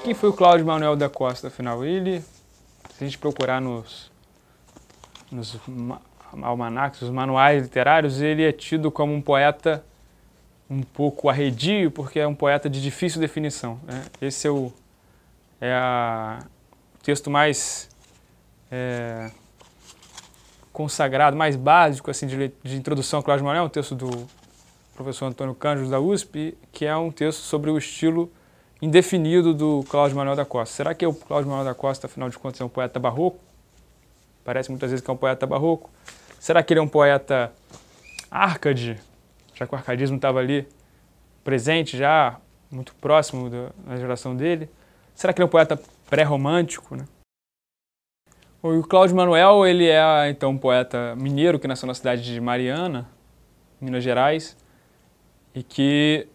Quem foi o Cláudio Manuel da Costa, afinal? Ele, se a gente procurar nos almanacs, os manuais literários, ele é tido como um poeta um pouco arredio, porque é um poeta de difícil definição, né? Esse é o texto mais consagrado, mais básico assim, de introdução a Cláudio Manuel, um texto do professor Antônio Cândido da USP, que é um texto sobre o estilo indefinido do Cláudio Manuel da Costa. Será que o Cláudio Manuel da Costa, afinal de contas, é um poeta barroco? Parece muitas vezes que é um poeta barroco. Será que ele é um poeta árcade, já que o arcadismo estava ali presente, já muito próximo da geração dele? Será que ele é um poeta pré-romântico, né? O Cláudio Manuel, ele é então um poeta mineiro que nasceu na cidade de Mariana, Minas Gerais, e que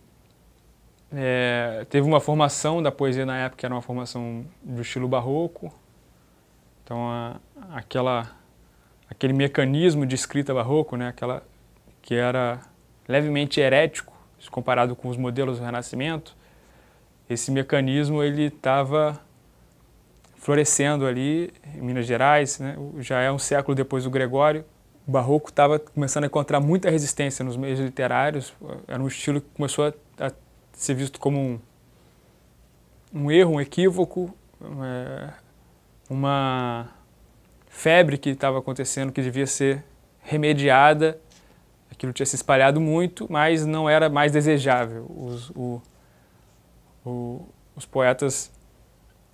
teve uma formação da poesia na época, que era uma formação do estilo barroco. Então, aquele mecanismo de escrita barroco, né, que era levemente herético, comparado com os modelos do Renascimento, esse mecanismo ele estava florescendo ali em Minas Gerais, né, já é um século depois do Gregório. O barroco estava começando a encontrar muita resistência nos meios literários, era um estilo que começou a ser visto como um erro, um equívoco, uma febre que estava acontecendo, que devia ser remediada. Aquilo tinha se espalhado muito, mas não era mais desejável. Os poetas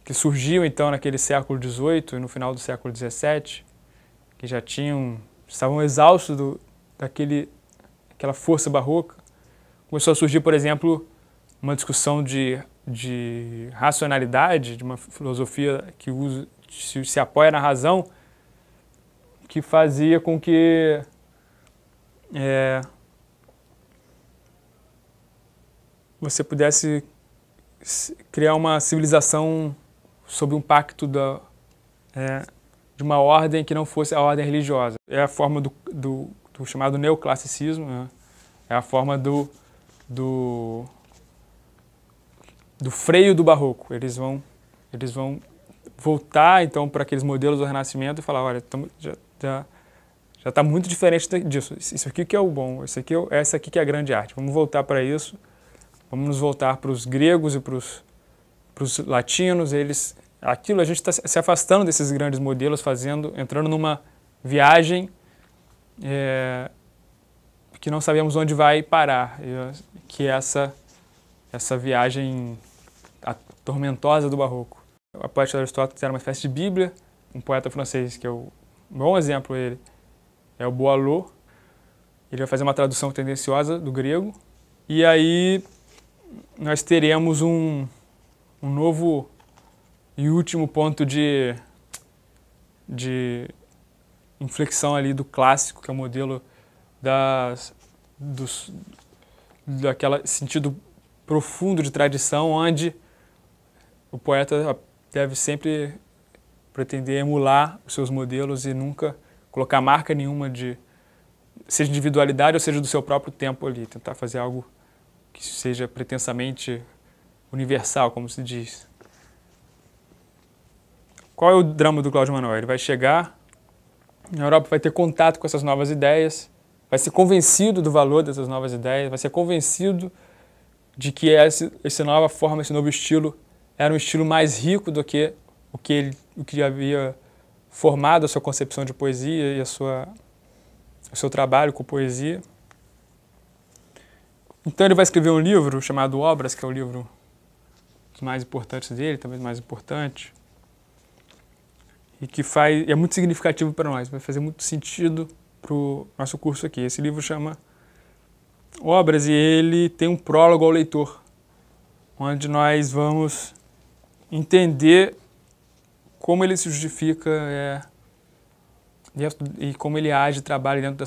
que surgiam então naquele século XVIII e no final do século XVII, que já estavam exaustos daquela força barroca, começou a surgir, por exemplo, uma discussão de racionalidade, de uma filosofia que se apoia na razão, que fazia com que você pudesse criar uma civilização sob um pacto de uma ordem que não fosse a ordem religiosa. É a forma do chamado neoclassicismo, né? É a forma do freio do barroco. Eles vão voltar então para aqueles modelos do Renascimento e falar, olha, já está muito diferente disso. Isso aqui que é o bom, essa aqui que é a grande arte. Vamos voltar para isso. Vamos nos voltar para os gregos e para os latinos. A gente está se afastando desses grandes modelos, entrando numa viagem que não sabemos onde vai parar, que é essa viagem tormentosa do barroco. A poética de Aristóteles era uma espécie de bíblia. Um poeta francês, que é um bom exemplo, ele é o Boileau. Ele vai fazer uma tradução tendenciosa do grego. E aí nós teremos um novo e último ponto de inflexão ali do clássico, que é o modelo daquele sentido profundo de tradição, onde o poeta deve sempre pretender emular os seus modelos e nunca colocar marca nenhuma seja de individualidade ou seja do seu próprio tempo ali, tentar fazer algo que seja pretensamente universal, como se diz. Qual é o drama do Cláudio Manuel? Ele vai chegar na Europa, vai ter contato com essas novas ideias, vai ser convencido do valor dessas novas ideias, vai ser convencido de que essa nova forma, esse novo estilo, era um estilo mais rico do que o que havia formado a sua concepção de poesia e o seu trabalho com poesia. Então ele vai escrever um livro chamado Obras, que é o livro dos mais importantes dele, talvez mais importante. e que é muito significativo para nós, vai fazer muito sentido para o nosso curso aqui. Esse livro chama Obras e ele tem um prólogo ao leitor, onde nós vamos entender como ele se justifica e como ele age e trabalha dentro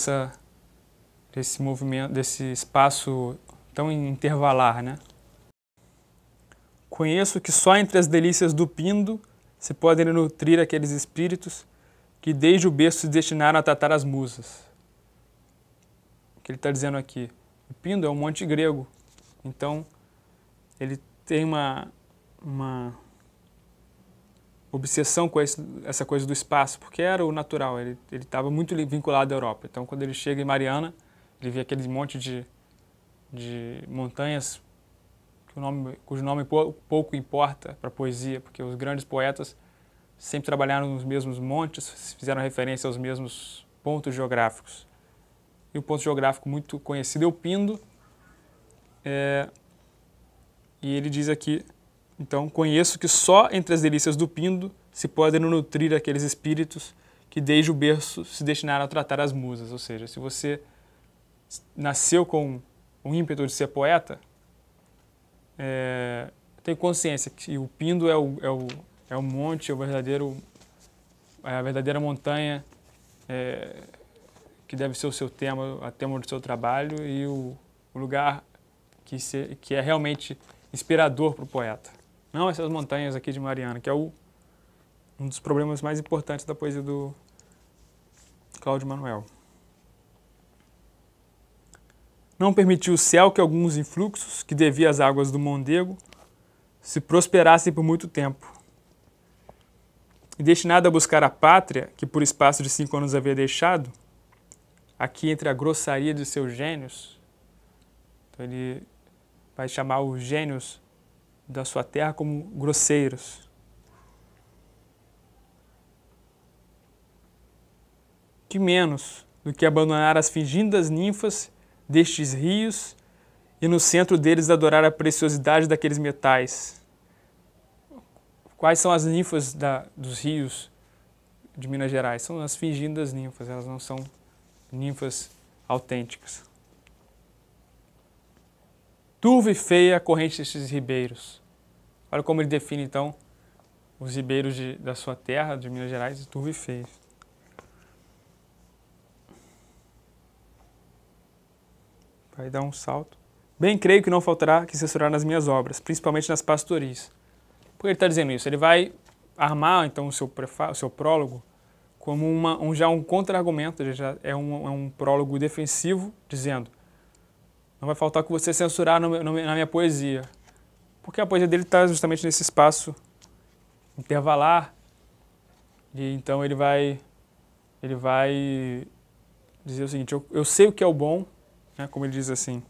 desse movimento, desse espaço tão intervalar, né? Conheço que só entre as delícias do Pindo se podem nutrir aqueles espíritos que desde o berço se destinaram a tratar as musas. O que ele está dizendo aqui? O Pindo é um monte grego, então ele tem uma obsessão com essa coisa do espaço, porque era o natural, ele estava muito vinculado à Europa. Então, quando ele chega em Mariana, ele vê aquele monte de montanhas cujo nome pouco importa para a poesia, porque os grandes poetas sempre trabalharam nos mesmos montes, fizeram referência aos mesmos pontos geográficos. E o ponto geográfico muito conhecido é o Pindo, e ele diz aqui, então, conheço que só entre as delícias do Pindo se podem nutrir aqueles espíritos que desde o berço se destinaram a tratar as musas. Ou seja, se você nasceu com o ímpeto de ser poeta, tem consciência que o Pindo é o monte, é a verdadeira montanha que deve ser o seu tema, a tema do seu trabalho e o lugar que é realmente inspirador para o poeta. Não essas montanhas aqui de Mariana, que é um dos problemas mais importantes da poesia do Cláudio Manuel. Não permitiu o céu que alguns influxos, que devia às águas do Mondego, se prosperassem por muito tempo. E destinado a buscar a pátria, que por espaço de 5 anos havia deixado, aqui entre a grossaria de seus gênios, então ele vai chamar os gênios da sua terra como grosseiros. Que menos do que abandonar as fingidas ninfas destes rios e no centro deles adorar a preciosidade daqueles metais. Quais são as ninfas dos rios de Minas Gerais? São as fingidas ninfas, elas não são ninfas autênticas. Turva e feia a corrente destes ribeiros. Olha como ele define, então, os ribeiros da sua terra, de Minas Gerais, turva e feia. Vai dar um salto. Bem creio que não faltará que censurar nas minhas obras, principalmente nas pastorias. Por que ele está dizendo isso? Ele vai armar, então, o seu prólogo como já um contra-argumento, já é um prólogo defensivo, dizendo: não vai faltar que você censurar na minha poesia. Porque a poesia dele está justamente nesse espaço intervalar, e então ele vai dizer o seguinte: eu sei o que é o bom, né, como ele diz assim,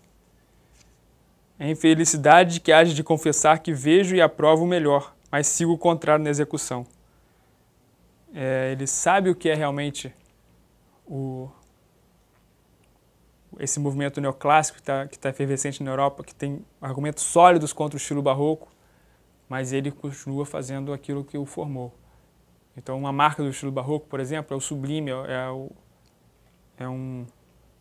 é infelicidade que haja de confessar que vejo e aprovo o melhor, mas sigo o contrário na execução. Ele sabe o que é realmente esse movimento neoclássico que está efervescente na Europa, que tem argumentos sólidos contra o estilo barroco, mas ele continua fazendo aquilo que o formou. Então, uma marca do estilo barroco, por exemplo, é o sublime,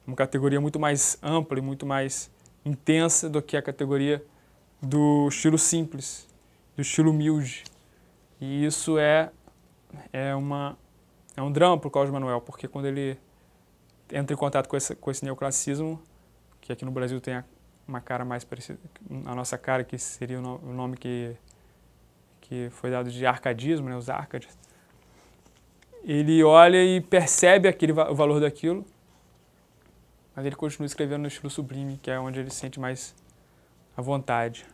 uma categoria muito mais ampla e muito mais intensa do que a categoria do estilo simples, do estilo humilde. E isso é um drama para o Cláudio Manuel, porque quando ele entra em contato com esse neoclassicismo, que aqui no Brasil tem uma cara mais parecida, a nossa cara, que seria o nome que foi dado de arcadismo, né, os árcades, ele olha e percebe o valor daquilo, mas ele continua escrevendo no estilo sublime, que é onde ele se sente mais à vontade.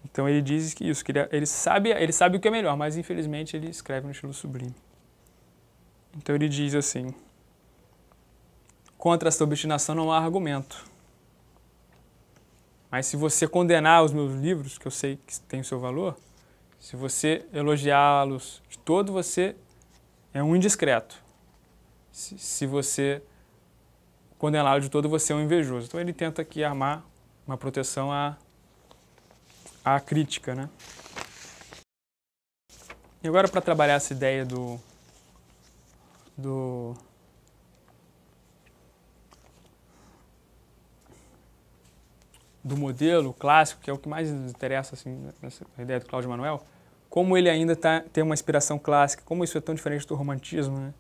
Então ele diz que ele sabe o que é melhor, mas infelizmente ele escreve no estilo sublime. Então ele diz assim: contra esta obstinação não há argumento. Mas se você condenar os meus livros, que eu sei que têm o seu valor, se você elogiá-los de todo, você é um indiscreto. Se você condená-lo de todo, você é um invejoso. Então ele tenta aqui armar uma proteção à crítica, né? E agora, para trabalhar essa ideia do modelo clássico, que é o que mais nos interessa assim, nessa ideia do Cláudio Manuel, como ele ainda tem uma inspiração clássica, como isso é tão diferente do romantismo, né?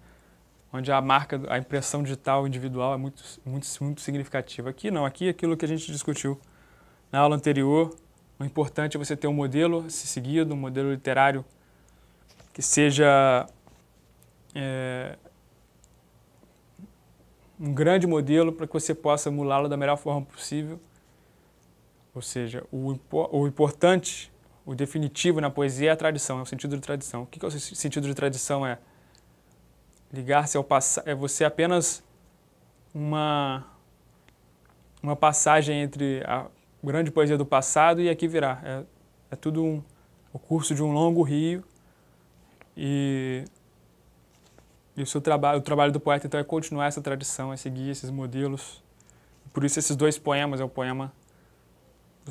Onde a marca, a impressão digital individual é muito significativa. Aqui não, aqui é aquilo que a gente discutiu na aula anterior. O importante é você ter um modelo a ser seguido, um modelo literário que seja um grande modelo para que você possa emulá-lo da melhor forma possível. Ou seja, o importante, o definitivo na poesia é a tradição, é o sentido de tradição. O que é o sentido de tradição? É ligar-se ao passado, é você apenas uma passagem entre a grande poesia do passado e aqui virá. É tudo o curso de um longo rio e o trabalho do poeta então é continuar essa tradição, é seguir esses modelos. Por isso esses dois poemas, os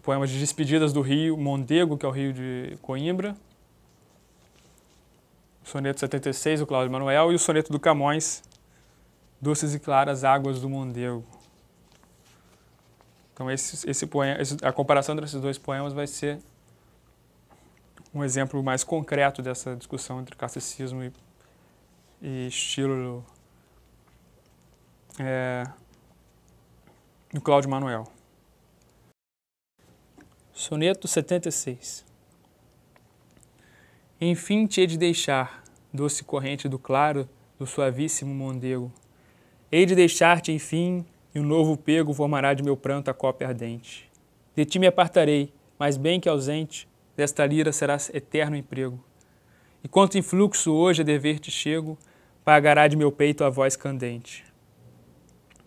poemas de despedidas do rio Mondego, que é o rio de Coimbra, o soneto 76, do Cláudio Manuel, e o soneto do Camões, Doces e Claras Águas do Mondego. Então a comparação entre esses dois poemas vai ser um exemplo mais concreto dessa discussão entre classicismo e estilo do Cláudio Manuel. Soneto 76. Enfim te hei de deixar, doce corrente do claro, do suavíssimo Mondego. Hei de deixar-te, enfim, e um novo pego formará de meu pranto a cópia ardente. De ti me apartarei, mas bem que ausente, desta lira será eterno emprego. E quanto influxo hoje a dever te chego, pagará de meu peito a voz candente.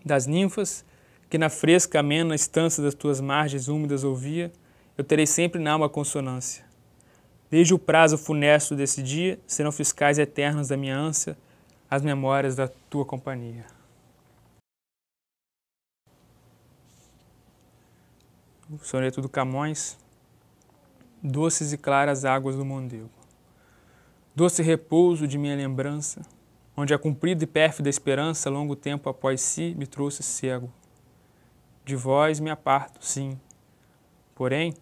Das ninfas, que na fresca amena estância das tuas margens úmidas ouvia, eu terei sempre na alma consonância. Desde o prazo funesto desse dia, serão fiscais eternos da minha ânsia, as memórias da tua companhia. O soneto do Camões, Doces e claras águas do Mondego. Doce repouso de minha lembrança, onde a cumprida e pérfida esperança, longo tempo após si, me trouxe cego. De vós me aparto, sim. Porém,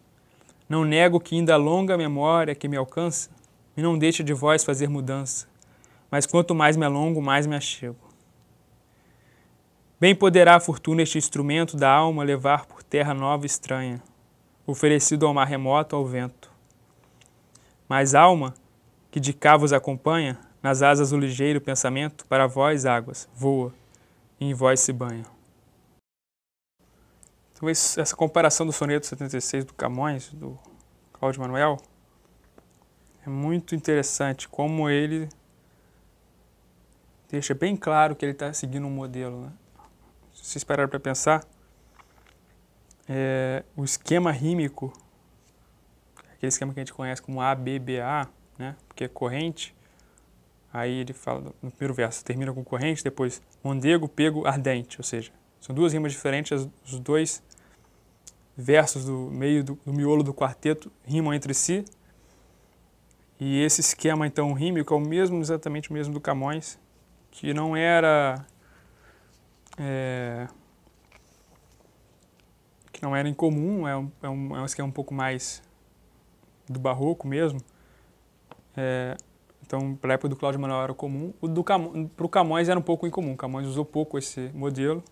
não nego que ainda a longa memória que me alcança, me não deixa de vós fazer mudança, mas quanto mais me alongo, mais me achego. Bem poderá a fortuna este instrumento da alma levar por terra nova e estranha, oferecido ao mar remoto, ao vento. Mas alma, que de cá vos acompanha, nas asas do ligeiro pensamento, para vós, águas, voa, e em vós se banha. Então, essa comparação do soneto 76 do Camões, do Cláudio Manuel, é muito interessante, como ele deixa bem claro que ele está seguindo um modelo, né? Se vocês pararam para pensar, o esquema rímico, aquele esquema que a gente conhece como ABBA, né? Porque é corrente, aí ele fala no primeiro verso, termina com corrente, depois mondego, pego, ardente, ou seja, são duas rimas diferentes, os dois versos do meio do miolo do quarteto rimam entre si, e esse esquema então rímico é o mesmo, exatamente o mesmo do Camões, que não era incomum, é um esquema um pouco mais do barroco mesmo. Então, para a época do Cláudio Manuel era comum. Para o Camões era um pouco incomum. Camões usou pouco esse modelo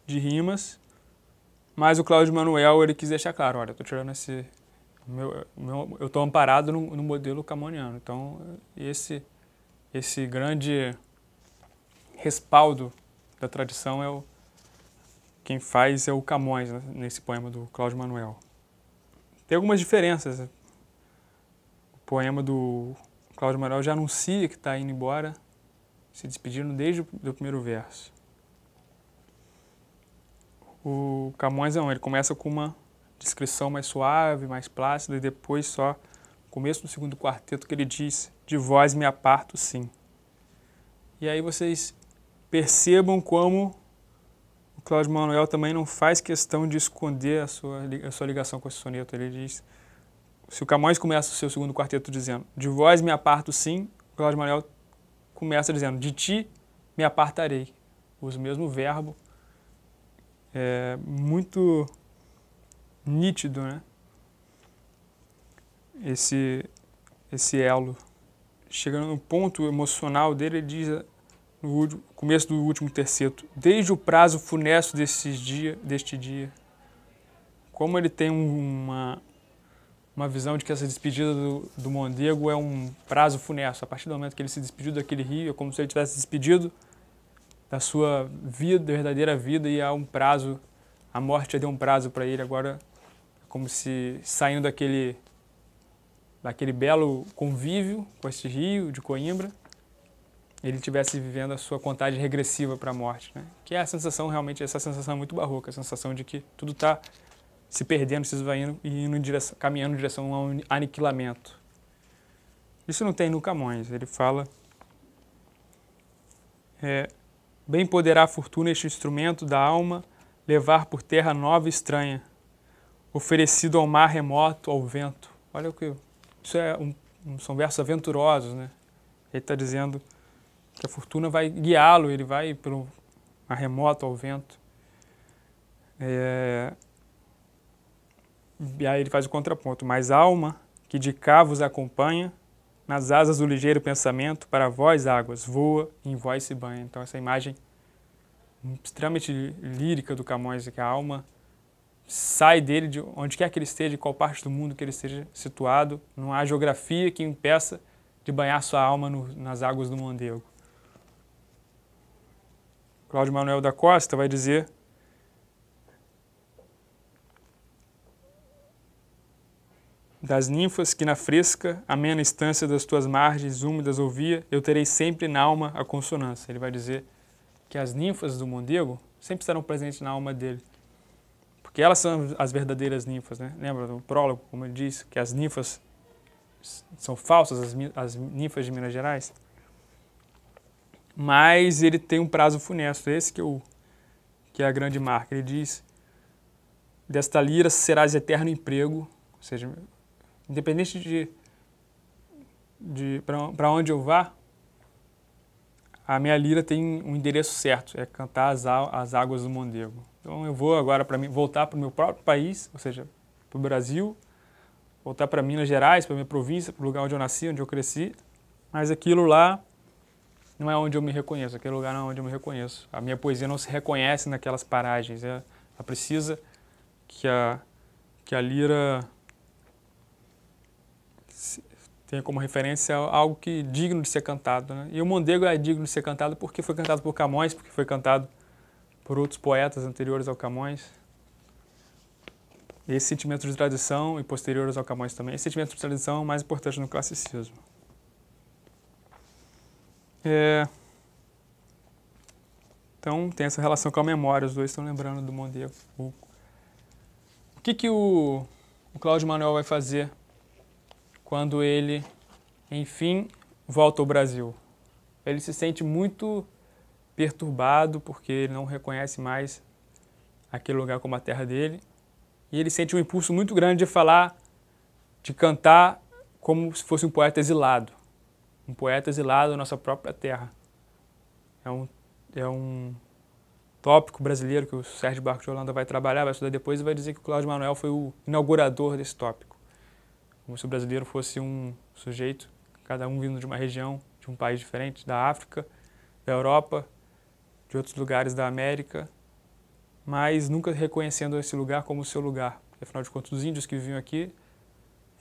de rimas, mas o Cláudio Manuel ele quis deixar claro, olha, eu estou tirando eu estou amparado no modelo camoniano. Então, esse grande respaldo da tradição quem faz é o Camões, né, nesse poema do Cláudio Manuel. Tem algumas diferenças. O poema do Cláudio Manuel já anuncia que está indo embora, se despedindo desde o primeiro verso. O Camões não, ele começa com uma descrição mais suave, mais plácida, e depois só, no começo do segundo quarteto, que ele diz, de vós me aparto, sim. E aí vocês percebam como o Cláudio Manuel também não faz questão de esconder a sua ligação com esse soneto. Ele diz, se o Camões começa o seu segundo quarteto dizendo de vós me aparto sim, o Cláudio Manuel começa dizendo de ti me apartarei. Usa o mesmo verbo, muito nítido, né? Esse elo. Chegando no ponto emocional dele, ele diz no começo do último terceto, desde o prazo funesto deste dia, como ele tem uma visão de que essa despedida do Mondego é um prazo funesto. A partir do momento que ele se despediu daquele rio, é como se ele tivesse despedido da sua vida, verdadeira vida, e há um prazo, a morte já deu um prazo para ele, agora é como se saindo daquele belo convívio com esse rio de Coimbra, ele estivesse vivendo a sua contagem regressiva para a morte, né? Que é a sensação, realmente, essa sensação muito barroca, a sensação de que tudo está se perdendo, se esvaindo e caminhando em direção a um aniquilamento. Isso não tem no Camões. Ele fala: bem poderá a fortuna este instrumento da alma levar por terra nova e estranha, oferecido ao mar remoto, ao vento. Olha o que... Isso são versos aventurosos, né? Ele está dizendo que a fortuna vai guiá-lo, ele vai pelo mar remoto, ao vento. E aí ele faz o contraponto. Mas alma, que de cá vos acompanha, nas asas do ligeiro pensamento, para vós águas, voa e em vós se banha. Então essa imagem extremamente lírica do Camões, que a alma sai dele, de onde quer que ele esteja, de qual parte do mundo que ele esteja situado, não há geografia que impeça de banhar sua alma nas águas do Mondego. Cláudio Manuel da Costa vai dizer: das ninfas que na fresca, amena estância das tuas margens úmidas ouvia, eu terei sempre na alma a consonância. Ele vai dizer que as ninfas do Mondego sempre estarão presentes na alma dele, porque elas são as verdadeiras ninfas, né? Lembra do prólogo, como ele diz, que as ninfas são falsas, as ninfas de Minas Gerais? Mas ele tem um prazo funesto, esse que é a grande marca. Ele diz: desta lira serás eterno emprego, ou seja, independente de para onde eu vá, a minha lira tem um endereço certo, é cantar as águas do Mondego. Então eu vou agora voltar para o meu próprio país, ou seja, para o Brasil, voltar para Minas Gerais, para a minha província, para o lugar onde eu nasci, onde eu cresci, mas aquilo lá não é onde eu me reconheço, aquele lugar não é onde eu me reconheço. A minha poesia não se reconhece naquelas paragens, ela precisa que a lira tenha como referência algo que é digno de ser cantado, né? E o Mondego é digno de ser cantado porque foi cantado por Camões, porque foi cantado por outros poetas anteriores ao Camões. E esse sentimento de tradição, e posteriores ao Camões também, esse sentimento de tradição é o mais importante no classicismo. Então tem essa relação com a memória, os dois estão lembrando do Mondego. O que o Cláudio Manuel vai fazer quando ele, enfim, volta ao Brasil? Ele se sente muito perturbado porque ele não reconhece mais aquele lugar como a terra dele. E ele sente um impulso muito grande de cantar como se fosse um poeta exilado. Um poeta exilado na nossa própria terra. É um tópico brasileiro que o Sérgio Barco de Holanda vai trabalhar, vai estudar depois e vai dizer que o Cláudio Manuel foi o inaugurador desse tópico. Como se o brasileiro fosse um sujeito, cada um vindo de uma região, de um país diferente, da África, da Europa, de outros lugares da América, mas nunca reconhecendo esse lugar como o seu lugar. Porque, afinal de contas, os índios que viviam aqui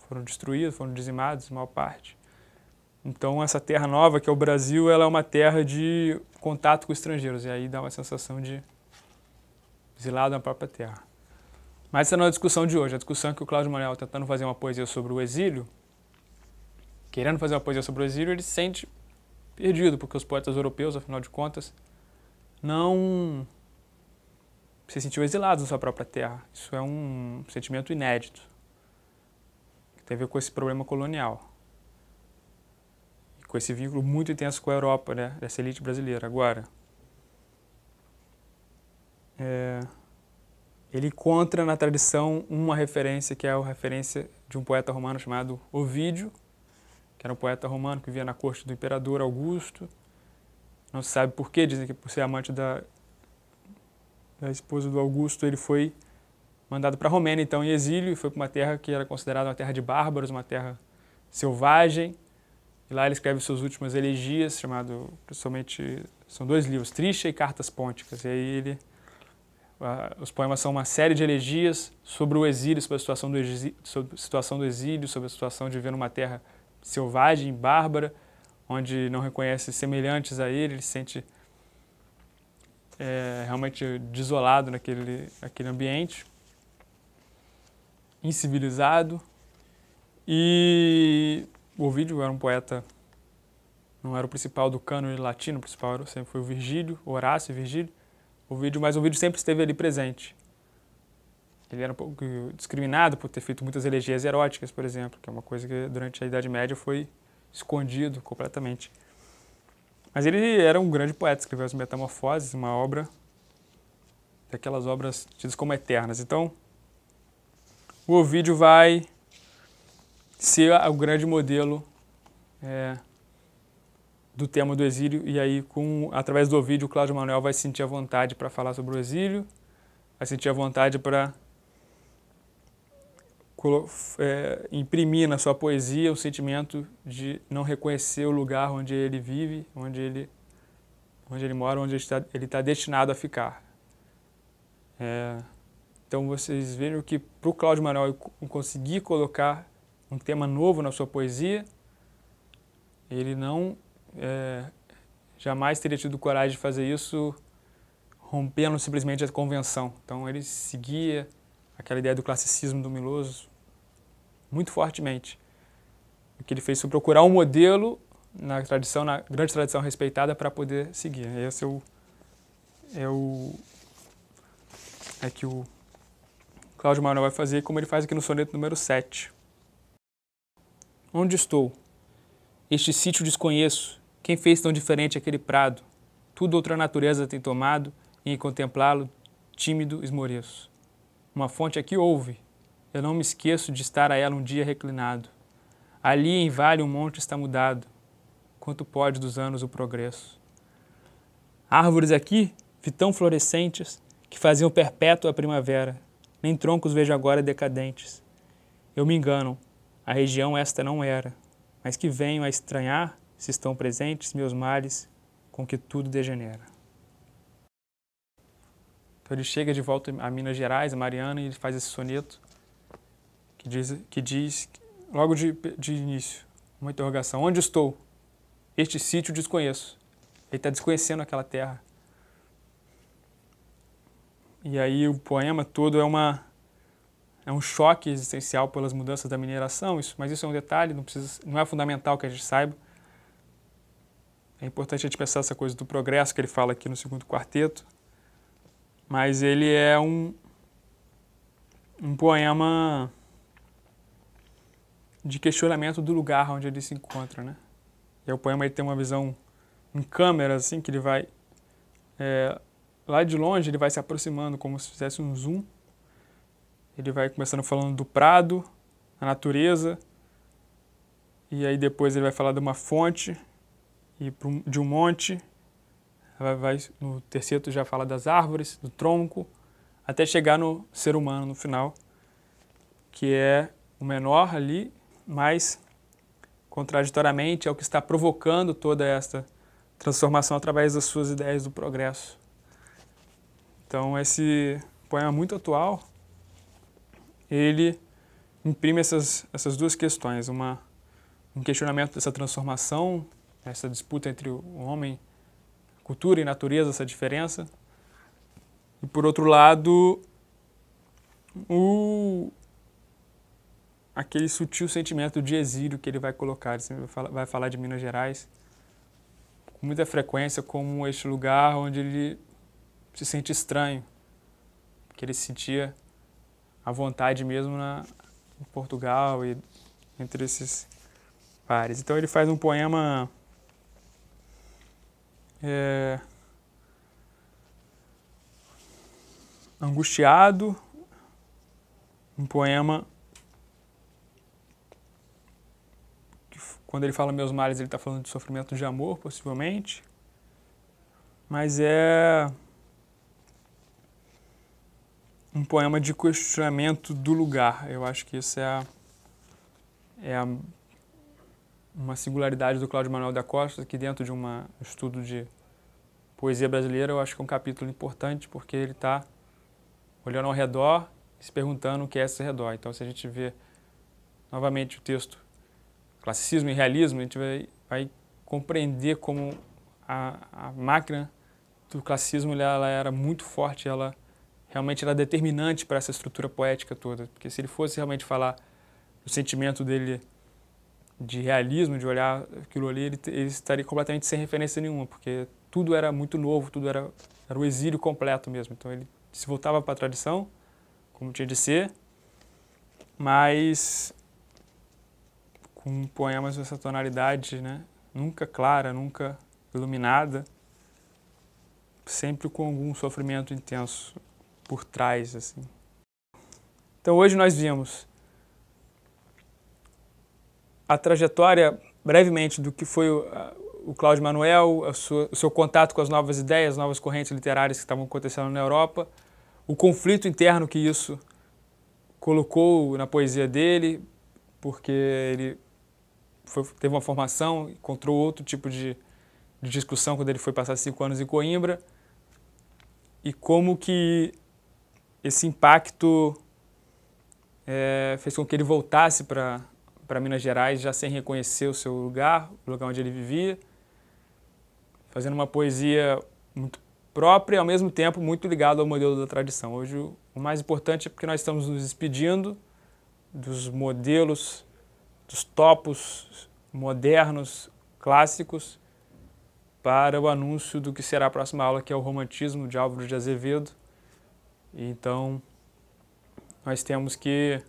foram destruídos, foram dizimados, a maior parte. Então, essa terra nova, que é o Brasil, ela é uma terra de contato com estrangeiros, e aí dá uma sensação de exilado na própria terra. Mas essa não é a discussão de hoje. A discussão é que o Cláudio Manuel, tentando fazer uma poesia sobre o exílio, querendo fazer uma poesia sobre o exílio, ele se sente perdido, porque os poetas europeus, afinal de contas, não se sentiam exilados na sua própria terra. Isso é um sentimento inédito, que tem a ver com esse problema colonial, e com esse vínculo muito intenso com a Europa, né, dessa elite brasileira. Agora, ele encontra na tradição uma referência que é a referência de um poeta romano chamado Ovídio, que era um poeta romano que vivia na corte do imperador Augusto. Não se sabe por quê, dizem que por ser amante da esposa do Augusto, ele foi mandado para a Romênia, então, em exílio, e foi para uma terra que era considerada uma terra de bárbaros, uma terra selvagem. E lá ele escreve suas últimas elegias, chamado, principalmente, são 2 livros, Trisha e Cartas Pônticas. E aí os poemas são uma série de elegias sobre o exílio, sobre a situação do exílio, sobre a situação de viver numa terra selvagem, bárbara, onde não reconhece semelhantes a ele se sente realmente desolado naquele ambiente, incivilizado. E o Ovídio era um poeta, não era o principal do cânone latino, o principal sempre foi o Virgílio, Horácio e Virgílio. Mas o Ovídio sempre esteve ali presente. Ele era um pouco discriminado por ter feito muitas elegias eróticas, por exemplo, que é uma coisa que durante a Idade Média foi escondido completamente. Mas ele era um grande poeta, escreveu as Metamorfoses, uma obra daquelas obras tidas como eternas. Então, o Ovídio vai ser o grande modelo do tema do exílio, e aí, através do Ovídio, o Cláudio Manuel vai sentir a vontade para falar sobre o exílio, vai sentir a vontade para imprimir na sua poesia o sentimento de não reconhecer o lugar onde ele vive, onde ele mora, onde ele está destinado a ficar. Então vocês vejam que para o Cláudio Manuel conseguir colocar um tema novo na sua poesia, ele não jamais teria tido coragem de fazer isso rompendo simplesmente a convenção. Então ele seguia aquela ideia do classicismo do Meloso muito fortemente. O que ele fez foi procurar um modelo na grande tradição respeitada para poder seguir. Esse é que o Cláudio Manuel vai fazer, como ele faz aqui no soneto número 7. Onde estou? Este sítio desconheço. Quem fez tão diferente aquele prado? Tudo outra natureza tem tomado, e em contemplá-lo, tímido, esmoreço. Uma fonte aqui houve. Eu não me esqueço de estar a ela um dia reclinado. Ali em vale um monte está mudado. Quanto pode dos anos o progresso? Árvores aqui vi tão florescentes que faziam perpétua a primavera. Nem troncos vejo agora decadentes. Eu me engano, a região esta não era, mas que venho a estranhar se estão presentes meus males com que tudo degenera. Então ele chega de volta a Minas Gerais, a Mariana, e ele faz esse soneto que diz logo de início, uma interrogação: onde estou? Este sítio desconheço. Ele está desconhecendo aquela terra. E aí o poema todo é um choque existencial pelas mudanças da mineração, mas isso é um detalhe, não é fundamental que a gente saiba. É importante a gente pensar essa coisa do progresso que ele fala aqui no segundo quarteto, mas ele é um poema de questionamento do lugar onde ele se encontra, né? E o poema ele tem uma visão em câmera, assim, que ele vai lá de longe, ele vai se aproximando como se fizesse um zoom. Ele vai começando falando do prado, a natureza, e aí depois ele vai falar de uma fonte e de um monte. No terceiro já fala das árvores, do tronco, até chegar no ser humano no final, que é o menor ali, mas contraditoriamente é o que está provocando toda esta transformação através das suas ideias do progresso. Então esse poema é muito atual. Ele imprime essas duas questões, um questionamento dessa transformação, essa disputa entre o homem, cultura e natureza, essa diferença, e por outro lado, aquele sutil sentimento de exílio que ele vai colocar. Ele sempre vai falar de Minas Gerais com muita frequência como este lugar onde ele se sente estranho, que ele se sentia à vontade mesmo em Portugal e entre esses pares. Então ele faz um poema Angustiado, um poema que, quando ele fala meus males, ele está falando de sofrimento de amor, possivelmente, mas é um poema de questionamento do lugar. Eu acho que isso uma singularidade do Cláudio Manuel da Costa, que dentro de um estudo de poesia brasileira, eu acho que é um capítulo importante, porque ele está olhando ao redor e se perguntando o que é esse redor. Então, se a gente vê novamente o texto Classicismo e Realismo, a gente vai compreender como a máquina do classicismo ela era muito forte, ela realmente era determinante para essa estrutura poética toda. Porque se ele fosse realmente falar do sentimento dele de realismo, de olhar aquilo ali, ele estaria completamente sem referência nenhuma, porque tudo era muito novo, tudo era o exílio completo mesmo. Então ele se voltava para a tradição, como tinha de ser, mas com poemas dessa tonalidade, né? Nunca clara, nunca iluminada, sempre com algum sofrimento intenso por trás, assim. Então hoje nós vimos a trajetória, brevemente, do que foi o Cláudio Manuel, o seu contato com as novas ideias, novas correntes literárias que estavam acontecendo na Europa, o conflito interno que isso colocou na poesia dele, porque ele teve uma formação, encontrou outro tipo de discussão quando ele foi passar 5 anos em Coimbra, e como que esse impacto fez com que ele voltasse para Minas Gerais já sem reconhecer o seu lugar, o lugar onde ele vivia, fazendo uma poesia muito própria e ao mesmo tempo muito ligada ao modelo da tradição. Hoje o mais importante é porque nós estamos nos despedindo dos modelos, dos topos modernos, clássicos, para o anúncio do que será a próxima aula, que é o Romantismo, de Álvaro de Azevedo. E então, nós temos que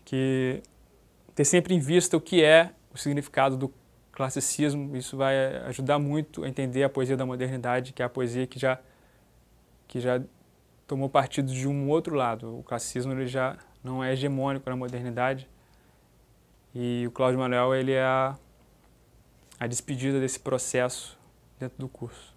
ter sempre em vista o que é o significado do classicismo. Isso vai ajudar muito a entender a poesia da modernidade, que é a poesia que já tomou partido de um outro lado. O classicismo ele já não é hegemônico na modernidade, e o Cláudio Manuel ele é a despedida desse processo dentro do curso.